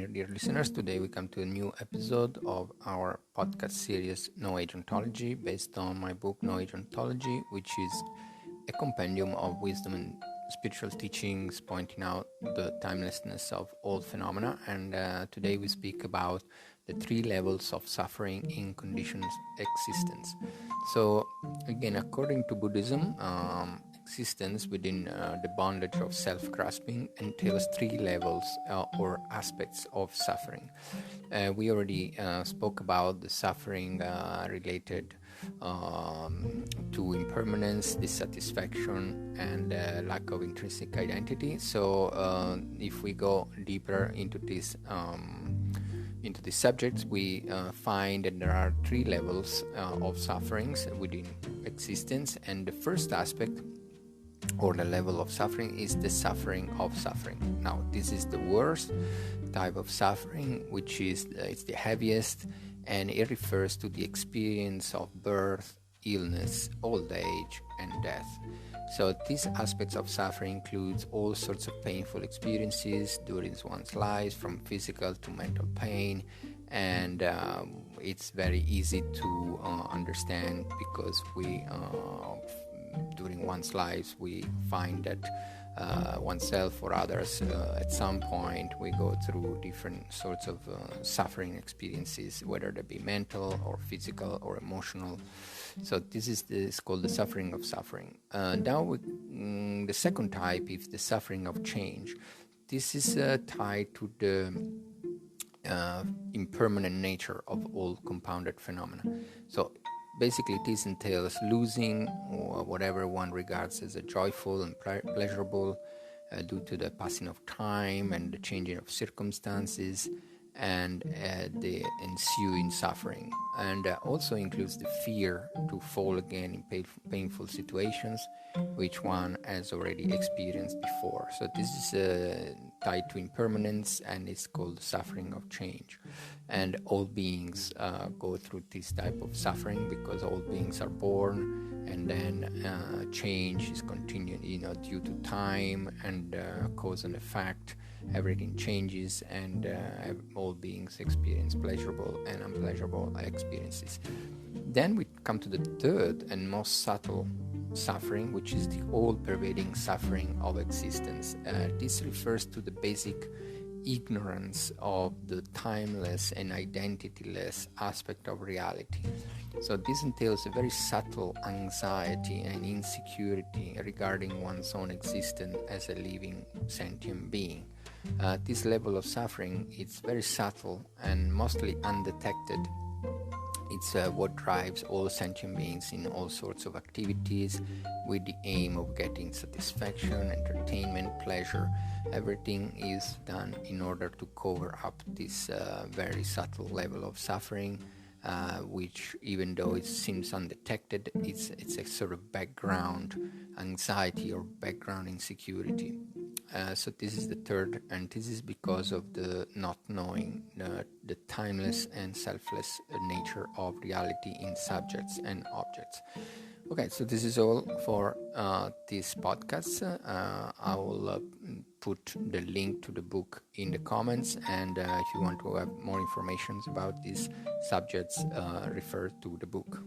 dear listeners. Today we come to a new episode of our podcast series Age Ontology, based on my book Age Ontology, which is a compendium of wisdom and spiritual teachings pointing out the timelessness of all phenomena. And today we speak about the 3 levels of suffering in conditioned existence. So again, according to Buddhism, existence within the bondage of self-grasping entails 3 levels or aspects of suffering. We already spoke about the suffering related to impermanence, dissatisfaction, and lack of intrinsic identity. So if we go deeper into these subjects, we find that there are 3 levels of sufferings within existence, and the first aspect or the level of suffering is the suffering of suffering. Now, this is the worst type of suffering, which is it's the heaviest, and it refers to the experience of birth, illness, old age, and death. So these aspects of suffering includes all sorts of painful experiences during one's life, from physical to mental pain, and it's very easy to understand because we during one's lives we find that oneself or others at some point we go through different sorts of suffering experiences, whether they be mental or physical or emotional. So this is called the suffering of suffering. Now the second type is the suffering of change. This is tied to the impermanent nature of all compounded phenomena. So basically, this entails losing or whatever one regards as a joyful and pleasurable due to the passing of time and the changing of circumstances and the ensuing suffering. And also includes the fear to fall again in painful situations, which one has already experienced before. So this is tied to impermanence, and it's called suffering of change. And all beings go through this type of suffering because all beings are born, and then change is continued, due to time and cause and effect. Everything changes, and all beings experience pleasurable and unpleasurable experiences. Then we come to the third and most subtle suffering, which is the all-pervading suffering of existence. This refers to the basic ignorance of the timeless and identityless aspect of reality. So this entails a very subtle anxiety and insecurity regarding one's own existence as a living sentient being. This level of suffering is very subtle and mostly undetected. It's what drives all sentient beings in all sorts of activities with the aim of getting satisfaction, entertainment, pleasure. Everything is done in order to cover up this very subtle level of suffering, which, even though it seems undetected, it's a sort of background anxiety or background insecurity. So this is the third, and this is because of the not knowing the timeless and selfless nature of reality in subjects and objects. Okay, so this is all for this podcast. I will put the link to the book in the comments, and if you want to have more information about these subjects, refer to the book.